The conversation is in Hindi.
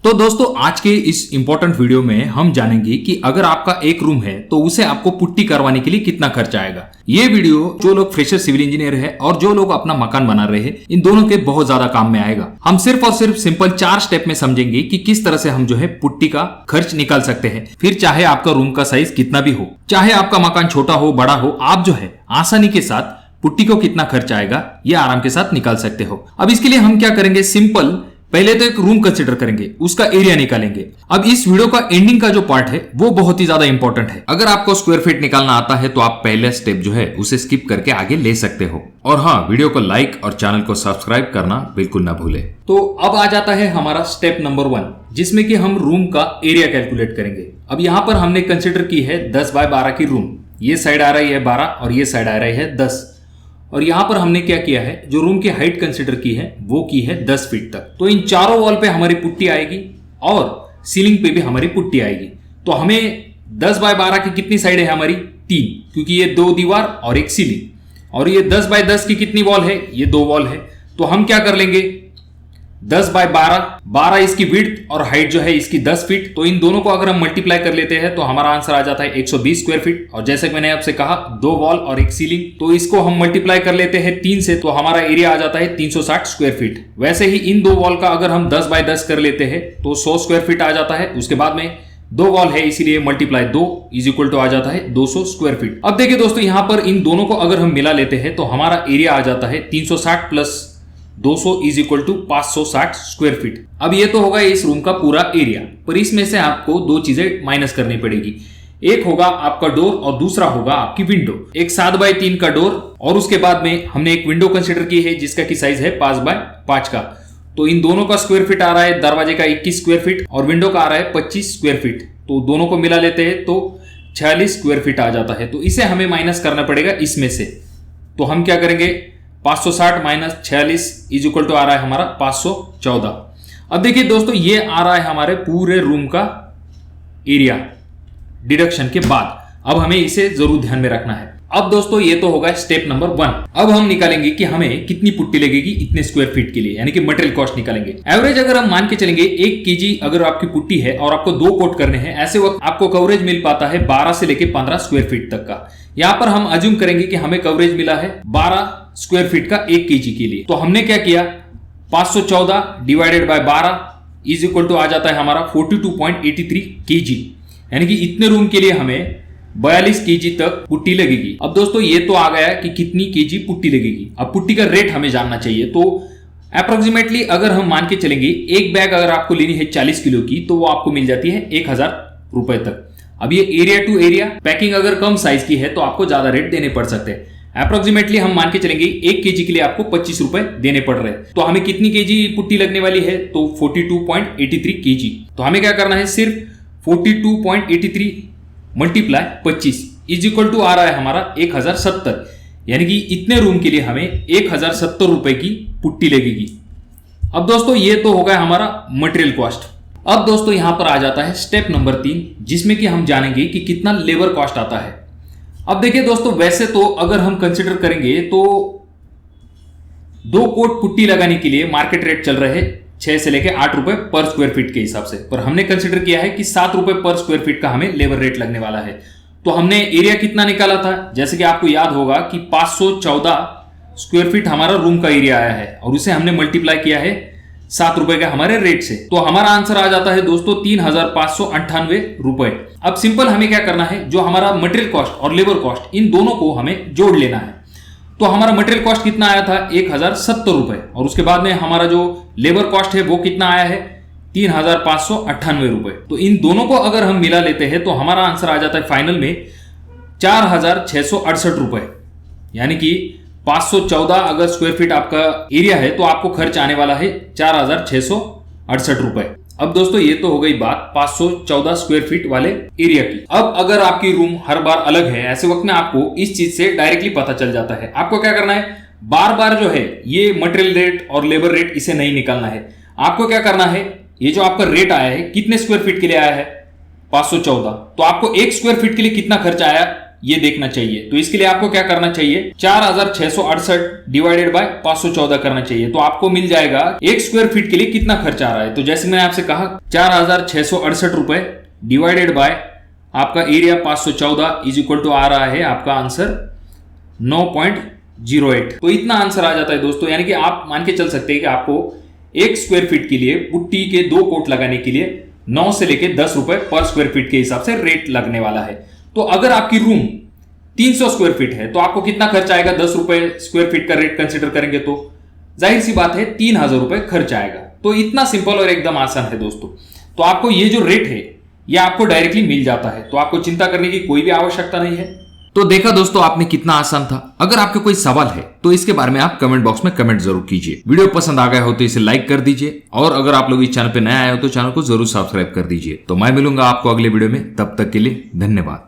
तो दोस्तों आज के इस इंपॉर्टेंट वीडियो में हम जानेंगे कि अगर आपका एक रूम है तो उसे आपको पुट्टी करवाने के लिए कितना खर्च आएगा। ये वीडियो जो लोग फ्रेशर सिविल इंजीनियर है और जो लोग अपना मकान बना रहे हैं इन दोनों के बहुत ज्यादा काम में आएगा। हम सिर्फ और सिर्फ सिंपल 4 स्टेप में समझेंगे कि किस तरह से हम जो है पुट्टी का खर्च निकाल सकते हैं। फिर चाहे आपका रूम का साइज कितना भी हो, चाहे आपका मकान छोटा हो बड़ा हो, आप जो है आसानी के साथ पुट्टी को कितना खर्च आएगा ये आराम के साथ निकाल सकते हो। अब इसके लिए हम क्या करेंगे, सिंपल पहले तो एक रूम कंसीडर करेंगे, उसका एरिया निकालेंगे। अब इस वीडियो का एंडिंग का जो पार्ट है वो बहुत ही ज्यादा इंपॉर्टेंट है। अगर आपको स्क्वायर फीट निकालना आता है तो आप पहले स्टेप जो है उसे स्किप करके आगे ले सकते हो। और हाँ, वीडियो को लाइक और चैनल को सब्सक्राइब करना बिल्कुल ना भूले। तो अब आ जाता है हमारा स्टेप नंबर 1, जिसमें कि हम रूम का एरिया कैलकुलेट करेंगे। अब यहाँ पर हमने कंसिडर की है 10 बाय 12 की रूम। ये साइड आ रही है 12 और ये साइड आ रही है 10। और यहां पर हमने क्या किया है, जो रूम की हाइट कंसिडर की है वो की है 10 फीट तक। तो इन चारों वॉल पे हमारी पुट्टी आएगी और सीलिंग पे भी हमारी पुट्टी आएगी। तो हमें 10 बाय 12 की कितनी साइड है हमारी, 3, क्योंकि ये 2 दीवार और एक सीलिंग। और ये 10 बाय 10 की कितनी वॉल है, ये 2 वॉल है। तो हम क्या कर लेंगे, 10 बाय 12 इसकी विड्थ और हाइट जो है इसकी 10 फीट। तो इन दोनों को अगर हम मल्टीप्लाई कर लेते हैं तो हमारा आंसर आ जाता है 120 स्क्वायर फीट। और जैसे कि मैंने आपसे कहा 2 वॉल और एक सीलिंग, तो इसको हम मल्टीप्लाई कर लेते हैं 3 से, तो हमारा एरिया आ जाता है 360 स्क्वायर फीट। वैसे ही इन 2 वॉल का अगर हम 10 बाय 10 कर लेते हैं तो 100 स्क्वायर फीट आ जाता है। उसके बाद में 2 वॉल है इसीलिए मल्टीप्लाई 2 इज इक्वल टू आ जाता है 200 स्क्वायर फीट। अब देखिए दोस्तों, यहां पर इन दोनों को अगर हम मिला लेते हैं तो हमारा एरिया आ जाता है 360 plus 200 is equal to 560 square feet. अब ये तो होगा इस रूम का पूरा एरिया, पर इसमें से आपको 2 चीजें माइनस करनी पड़ेगी। एक होगा आपका डोर और दूसरा होगा आपकी विंडो। एक 7 बाय 3 का डोर और उसके बाद में हमने एक विंडो कंसिडर की है जिसका की साइज है 5 बाय 5 का। तो इन दोनों का स्क्वायर फीट आ रहा है, दरवाजे का 21 स्क्वायर फीट और विंडो का आ रहा है 25 स्क्वायर फीट। तो दोनों को मिला लेते हैं तो 46 स्क्वायर फीट आ जाता है। तो इसे हमें माइनस करना पड़ेगा इसमें से। तो हम क्या करेंगे, 560 माइनस 46 इज इक्वल टू आ रहा है हमारा 514। अब देखिए दोस्तों, ये आ रहा है हमारे पूरे रूम का एरिया डिडक्शन के बाद। अब हमें इसे जरूर ध्यान में रखना है। अब दोस्तों ये तो होगा स्टेप नंबर 1। अब हम निकालेंगे कि हमें कितनी पुट्टी लगेगी इतने स्क्वायर फीट के लिए, यानी कि मटेरियल कॉस्ट निकालेंगे। एवरेज अगर हम मान के चलेंगे 1 केजी अगर आपकी पुट्टी है और आपको 2 कोट करने हैं, ऐसे वक्त आपको कवरेज मिल पाता है 12 से लेकर 15 स्क्वायर फीट तक का। यहां पर हम अज्यूम करेंगे कि हमें कवरेज मिला है 12 स्क्वायर फीट का 1 केजी के लिए। तो हमने क्या किया, 514 divided by 12 is equal to आ जाता है हमारा 42.83 केजी, यानी कि इतने रूम के लिए हमें 42 केजी तक पुट्टी लगेगी। अब दोस्तों ये तो आ गया कि कितनी केजी पुट्टी लगेगी। अब पुट्टी का रेट हमें जानना चाहिए। तो अप्रोक्सीमेटली अगर हम मान के चलेंगे एक बैग अगर आपको लेनी है 40 किलो की तो वो आपको मिल जाती है 1000 रुपए तक। अब ये एरिया टू एरिया, पैकिंग अगर कम साइज की है तो आपको ज्यादा रेट देने पड़ सकते हैं। अप्रोक्सीमेटली हम मान के चलेंगे 1 केजी के लिए आपको 25 रुपए देने पड़ रहे हैं। तो हमें कितनी केजी पुट्टी लगने वाली है, तो 42.83 केजी। तो हमें क्या करना है, सिर्फ 42.83 मल्टीप्लाई 25 इज इक्वल टू आ रहा है हमारा 1070, यानी कि इतने रूम के लिए हमें 1070 रुपए की पुट्टी लगेगी। अब दोस्तों ये तो होगा हमारा मटेरियल कॉस्ट। अब दोस्तों यहां पर आ जाता है स्टेप नंबर 3, जिसमें कि हम जानेंगे कि कितना लेबर कॉस्ट आता है। अब देखिए दोस्तों, वैसे तो अगर हम कंसिडर करेंगे तो 2 कोट पुट्टी लगाने के लिए मार्केट रेट चल रहे हैं 6 से लेकर 8 रुपए पर स्क्वायर फीट के हिसाब से, पर हमने कंसिडर किया है कि 7 रुपए पर स्क्वायर फीट का हमें लेबर रेट लगने वाला है। तो हमने एरिया कितना निकाला था, जैसे कि आपको याद होगा कि 514 स्क्वायर फीट हमारा रूम का एरिया आया है और उसे हमने मल्टीप्लाई किया है 7 रुपए के हमारे रेट से। तो हमारा आंसर आ जाता है दोस्तों 3598 रुपए। अब सिंपल हमें क्या करना है, जो हमारा मटेरियल कॉस्ट और लेबर कॉस्ट इन दोनों को हमें जोड़ लेना है। तो हमारा मटेरियल कॉस्ट कितना आया था, 1070 रुपए, और उसके बाद में हमारा जो लेबर कॉस्ट है वो कितना आया है, 3598 रुपए। तो इन दोनों को अगर हम मिला लेते हैं तो हमारा आंसर आ जाता है फाइनल में 4668 रुपए, यानी कि 514 अगर स्क्वायर फीट आपका एरिया है तो आपको खर्च आने वाला है 4668 रुपए। अब दोस्तों ये तो हो गई बात 514 स्क्वायर फीट वाले एरिया की। अब अगर आपकी रूम हर बार अलग है, ऐसे वक्त में आपको इस चीज से डायरेक्टली पता चल जाता है। आपको क्या करना है, बार बार जो है ये मटेरियल रेट और लेबर रेट इसे नहीं निकालना है। आपको क्या करना है, ये जो आपका रेट आया है कितने स्क्वायर फीट के लिए आया है, 514, तो आपको 1 स्क्वायर फीट के लिए कितना खर्च आया ये देखना चाहिए। तो इसके लिए आपको क्या करना चाहिए, 4668 डिवाइडेड बाय 514 करना चाहिए। तो आपको मिल जाएगा 1 स्क्वायर फीट के लिए कितना खर्च आ रहा है। तो जैसे मैंने आपसे कहा 4668 रुपए डिवाइडेड बाय आपका एरिया 514 इज इक्वल टू आ रहा है आपका आंसर 9.08। तो इतना आंसर आ जाता है दोस्तों। यानी कि आप मान के चल सकते हैं कि आपको 1 स्क्वायर फीट के लिए पुट्टी के 2 कोट लगाने के लिए 9 से लेकर 10 रुपए पर स्क्वायर फीट के हिसाब से रेट लगने वाला है। तो अगर आपकी रूम 300 स्क्वायर फीट है तो आपको कितना खर्च आएगा, 10 रुपए स्क्वायर फीट का रेट कंसिडर करेंगे तो जाहिर सी बात है 3000 रुपए खर्च आएगा। तो इतना सिंपल और एकदम आसान है दोस्तों। तो आपको ये जो रेट है ये आपको डायरेक्टली मिल जाता है, तो आपको चिंता करने की कोई भी आवश्यकता नहीं है। तो देखा दोस्तों आपने कितना आसान था। अगर आपके कोई सवाल है तो इसके बारे में आप कमेंट बॉक्स में कमेंट जरूर कीजिए। वीडियो पसंद आ गया हो तो इसे लाइक कर दीजिए, और अगर आप लोग इस चैनल पे नए आए हो तो चैनल को जरूर सब्सक्राइब कर दीजिए। तो मैं मिलूंगा आपको अगले वीडियो में, तब तक के लिए धन्यवाद।